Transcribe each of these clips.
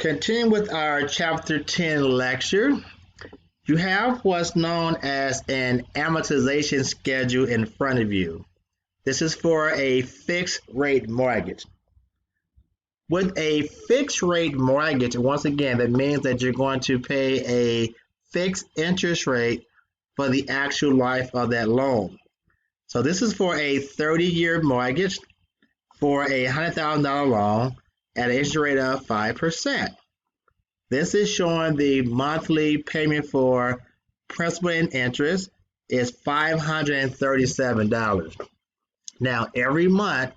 Continuing with our Chapter 10 lecture, you have what's known as an amortization schedule in front of you. This is for a fixed rate mortgage. With a fixed rate mortgage, once again, that means that you're going to pay a fixed interest rate for the actual life of that loan. So this is for a 30-year mortgage for a $100,000 loan at an interest rate of 5%. This is showing the monthly payment for principal and interest is $537. Now, every month,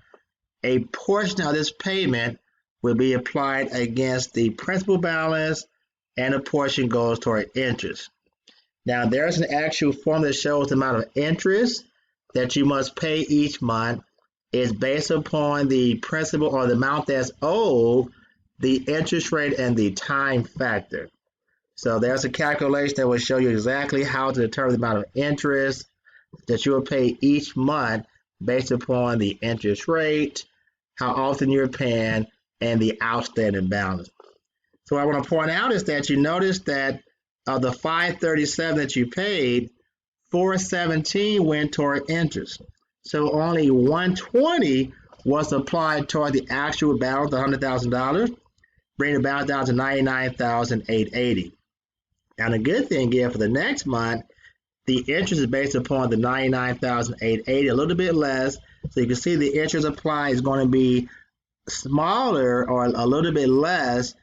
a portion of this payment will be applied against the principal balance, and a portion goes toward interest. Now, there's an actual form that shows the amount of interest that you must pay each month is based upon the principal or the amount that's owed, the interest rate, and the time factor. So there's a calculation that will show you exactly how to determine the amount of interest that you will pay each month based upon the interest rate, how often you're paying, and the outstanding balance. So what I want to point out is that you notice that of the $537 that you paid, $417 went toward interest. So only $120 was applied toward the actual balance, the $100,000, bringing the balance down to $99,880. Now the good thing is for the next month, the interest is based upon the $99,880, a little bit less. So you can see the interest applied is going to be smaller or a little bit less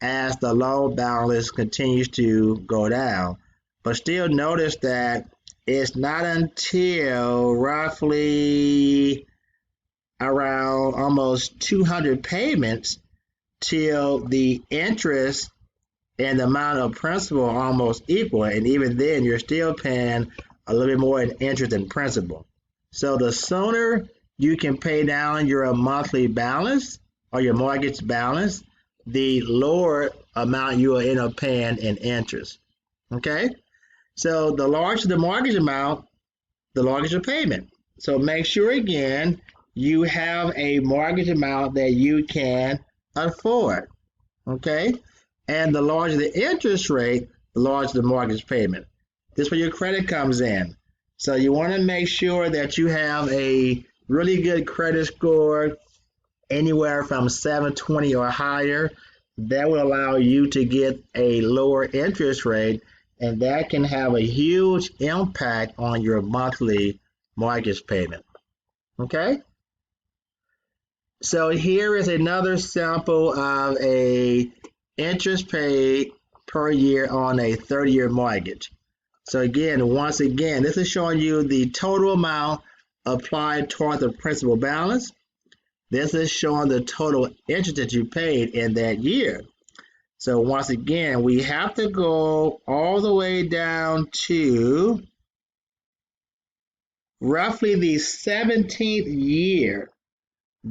as the loan balance continues to go down. But still notice that it's not until roughly around almost 200 payments till the interest and the amount of principal are almost equal. And even then, you're still paying a little bit more in interest than principal. So the sooner you can pay down your monthly balance or your mortgage balance, the lower amount you will end up paying in interest. Okay? So the larger the mortgage amount, the larger your payment. So make sure again you have a mortgage amount that you can afford. Okay? And the larger the interest rate, the larger the mortgage payment. This is where your credit comes in. So you want to make sure that you have a really good credit score, anywhere from 720 or higher. That will allow you to get a lower interest rate, and that can have a huge impact on your monthly mortgage payment. Okay? So here is another sample of a interest paid per year on a 30-year mortgage. So again, once again, this is showing you the total amount applied toward the principal balance. This is showing the total interest that you paid in that year. So once again, we have to go all the way down to roughly the 17th year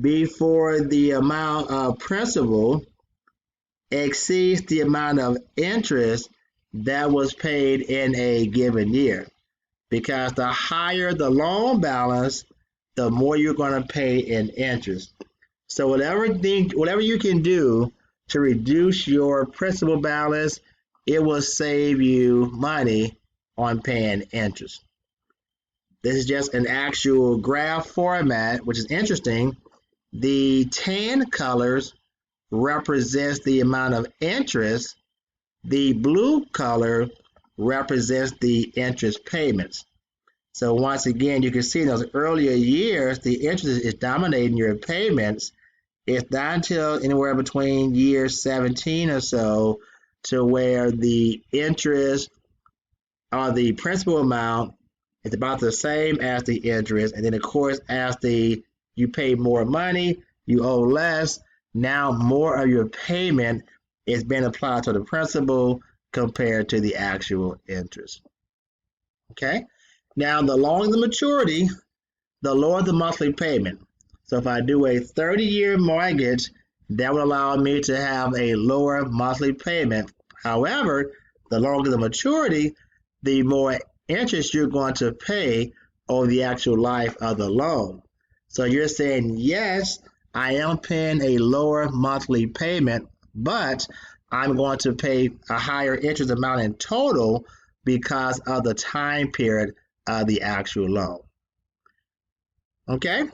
before the amount of principal exceeds the amount of interest that was paid in a given year. Because the higher the loan balance, the more you're going to pay in interest. So whatever you can do to reduce your principal balance, it will save you money on paying interest. This is just an actual graph format, which is interesting. The tan colors represents the amount of interest. The blue color represents the interest payments. So once again, you can see in those earlier years, the interest is dominating your payments. It's not until anywhere between year 17 or so to where the interest or the principal amount is about the same as the interest. And then, of course, as you pay more money, you owe less. Now more of your payment is being applied to the principal compared to the actual interest. Okay? Now, the longer the maturity, the lower the monthly payment. So if I do a 30-year mortgage, that would allow me to have a lower monthly payment. However, the longer the maturity, the more interest you're going to pay over the actual life of the loan. So you're saying, yes, I am paying a lower monthly payment, but I'm going to pay a higher interest amount in total because of the time period of the actual loan. Okay,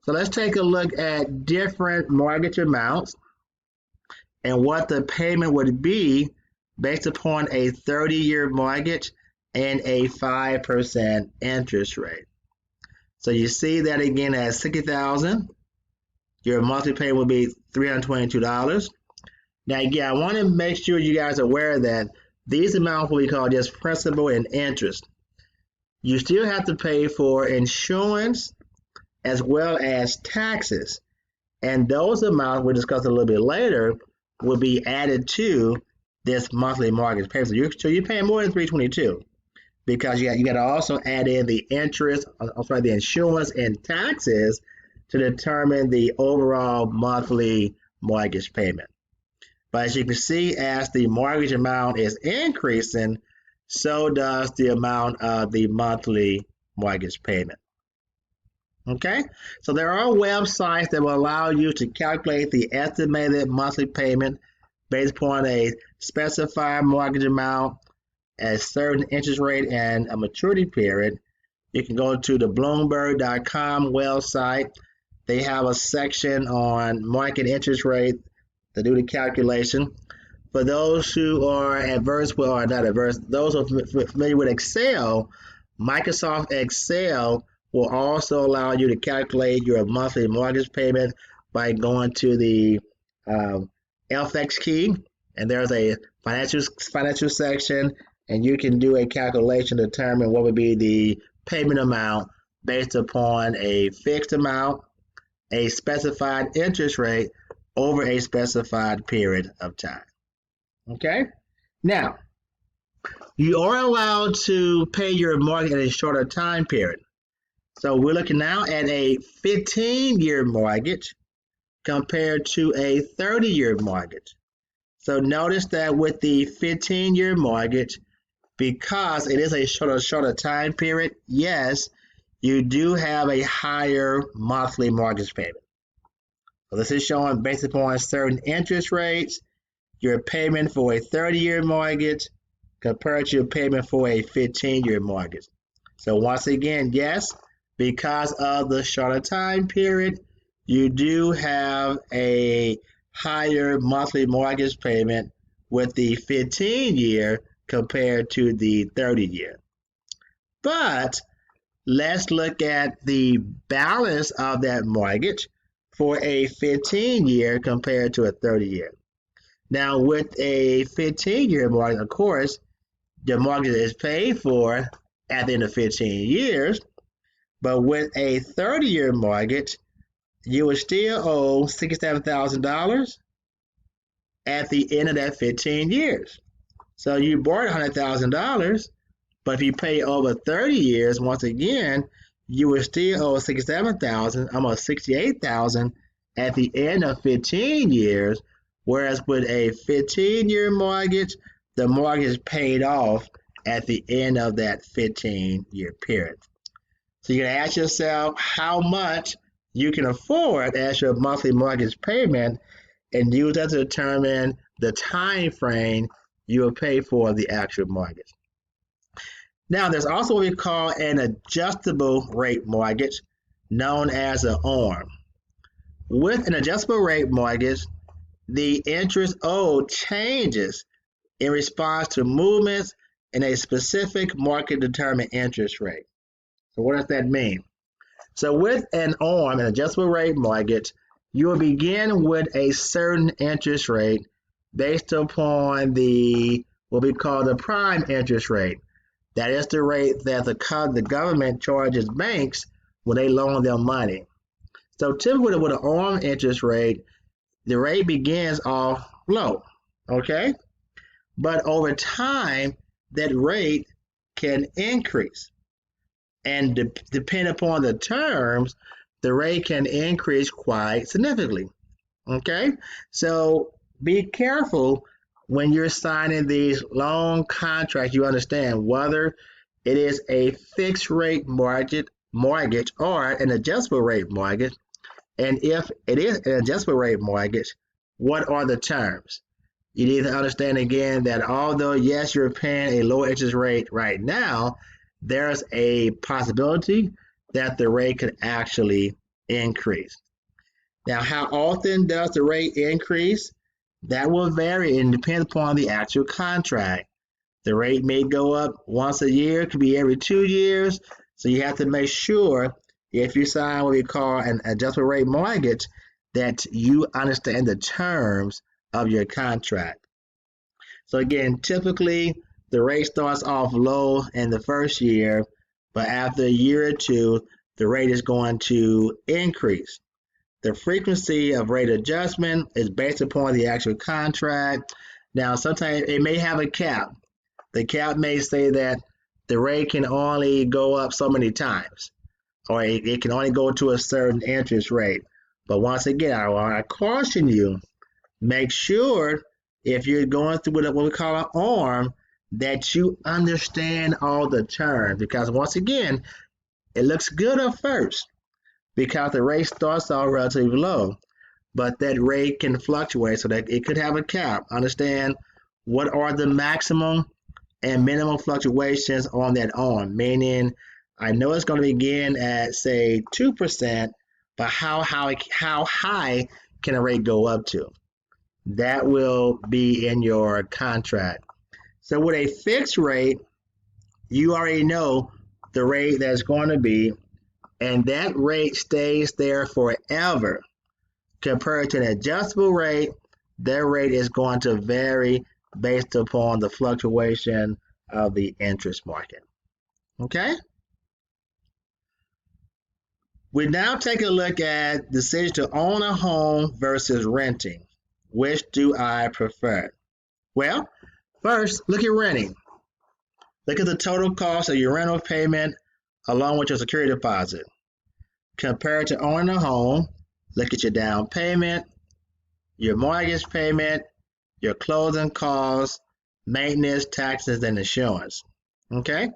so let's take a look at different mortgage amounts and what the payment would be based upon a 30-year mortgage and a 5% interest rate. So you see that again at $60,000, your monthly payment will be $322. Now again, I want to make sure you guys are aware that these amounts will be called just principal and interest. You still have to pay for insurance as well as taxes. And those amounts we'll discuss a little bit later will be added to this monthly mortgage payment. So you're paying more than $322 because you got to also add in the interest, the insurance and taxes to determine the overall monthly mortgage payment. But as you can see, as the mortgage amount is increasing, so does the amount of the monthly mortgage payment. Okay, so there are websites that will allow you to calculate the estimated monthly payment based upon a specified mortgage amount, a certain interest rate, and a maturity period. You can go to the Bloomberg.com website. They have a section on market interest rate to do the calculation. For those who are those who are familiar with Excel, Microsoft Excel will also allow you to calculate your monthly mortgage payment by going to the FX key, and there's a financial section, and you can do a calculation to determine what would be the payment amount based upon a fixed amount, a specified interest rate over a specified period of time. Okay? Now, you are allowed to pay your mortgage in a shorter time period. So we're looking now at a 15-year mortgage compared to a 30-year mortgage. So notice that with the 15-year mortgage, because it is a shorter time period, yes, you do have a higher monthly mortgage payment. So this is showing based upon certain interest rates, your payment for a 30-year mortgage compared to your payment for a 15-year mortgage. So once again, yes, because of the shorter time period, you do have a higher monthly mortgage payment with the 15-year compared to the 30-year. But let's look at the balance of that mortgage for a 15-year compared to a 30-year. Now, with a 15-year mortgage, of course, the mortgage is paid for at the end of 15 years. But with a 30-year mortgage, you would still owe $67,000 at the end of that 15 years. So you borrowed $100,000, but if you pay over 30 years, once again, you would still owe $67,000, almost $68,000 at the end of 15 years. Whereas with a 15-year mortgage, the mortgage is paid off at the end of that 15-year period. So you can ask yourself how much you can afford as your monthly mortgage payment and use that to determine the time frame you will pay for the actual mortgage. Now, there's also what we call an adjustable rate mortgage, known as an ARM. With an adjustable rate mortgage, the interest owed changes in response to movements in a specific market-determined interest rate. So what does that mean? So with an ARM, an adjustable rate mortgage, you will begin with a certain interest rate based upon what we call the prime interest rate. That is the rate that the government charges banks when they loan them money. So typically with an ARM interest rate, the rate begins off low, okay? But over time, that rate can increase. And depending upon the terms, the rate can increase quite significantly, okay? So be careful when you're signing these loan contracts. You understand whether it is a fixed rate mortgage or an adjustable rate mortgage. And if it is an adjustable rate mortgage, what are the terms? You need to understand again that although, yes, you're paying a low interest rate right now, there's a possibility that the rate could actually increase. Now, how often does the rate increase? That will vary and depend upon the actual contract. The rate may go up once a year, it could be every 2 years. So you have to make sure if you sign what we call an adjustable rate mortgage that you understand the terms of your contract. So again, typically the rate starts off low in the first year, but after a year or two, the rate is going to increase. The frequency of rate adjustment is based upon the actual contract. Now, sometimes it may have a cap. The cap may say that the rate can only go up so many times, or it can only go to a certain interest rate. But once again, I caution you, make sure if you're going through what we call an ARM, that you understand all the terms. Because once again, it looks good at first because the rate starts off relatively low, but that rate can fluctuate so that it could have a cap. Understand what are the maximum and minimum fluctuations on that ARM, meaning I know it's going to begin at say 2%, but how high can a rate go up to? That will be in your contract. So with a fixed rate, you already know the rate that's going to be, and that rate stays there forever. Compared to an adjustable rate, their rate is going to vary based upon the fluctuation of the interest market. Okay? We now take a look at the decision to own a home versus renting. Which do I prefer? Well, first, look at renting. Look at the total cost of your rental payment along with your security deposit. Compared to owning a home, look at your down payment, your mortgage payment, your closing costs, maintenance, taxes, and insurance. Okay?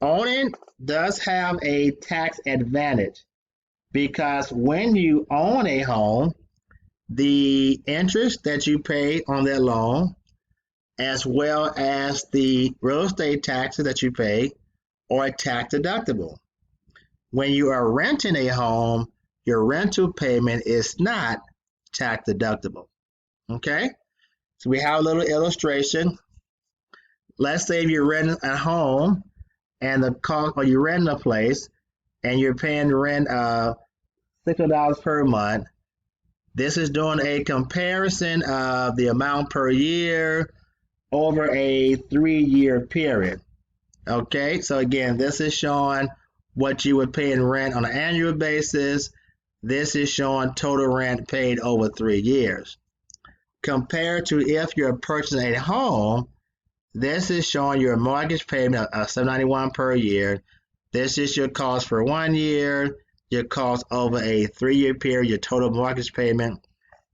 Owning does have a tax advantage because when you own a home, the interest that you pay on that loan, as well as the real estate taxes that you pay, are tax deductible. When you are renting a home, your rental payment is not tax deductible. Okay? So we have a little illustration. Let's say if you're renting a home and the cost, or you're renting a place and you're paying rent $600 per month. This is doing a comparison of the amount per year over a 3-year period. Okay, so again, this is showing what you would pay in rent on an annual basis. This is showing total rent paid over 3 years. Compared to if you're purchasing a home, this is showing your mortgage payment of $791 per year. This is your cost for 1 year, your cost over a 3-year period, your total mortgage payment.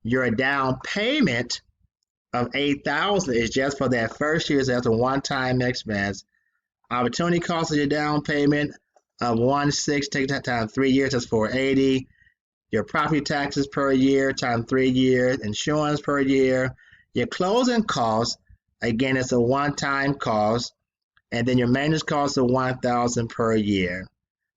Your down payment of $8,000 is just for that first year, so that's a one-time expense. Opportunity cost of your down payment of $1,600, take that time 3 years, that's $480. Your property taxes per year times 3 years, insurance per year. Your closing costs, again, it's a one-time cost, and then your maintenance cost of $1,000 per year.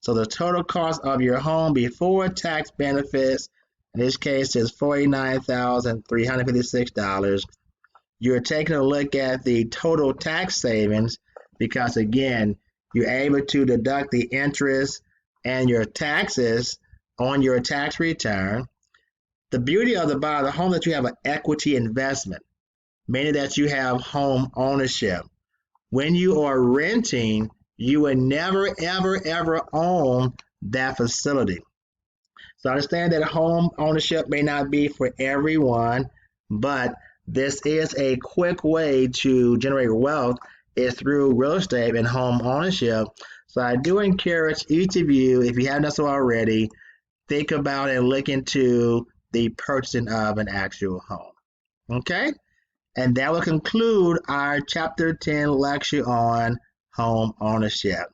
So the total cost of your home before tax benefits, in this case, is $49,356. You're taking a look at the total tax savings because, again, you're able to deduct the interest and your taxes on your tax return. The beauty of the buy of the home that you have an equity investment, meaning that you have home ownership. When you are renting, you will never, ever, ever own that facility. So understand that home ownership may not be for everyone, but this is a quick way to generate wealth is through real estate and home ownership. So I do encourage each of you, if you haven't done so already, think about and look into the purchasing of an actual home. Okay? And that will conclude our Chapter 10 lecture on home ownership.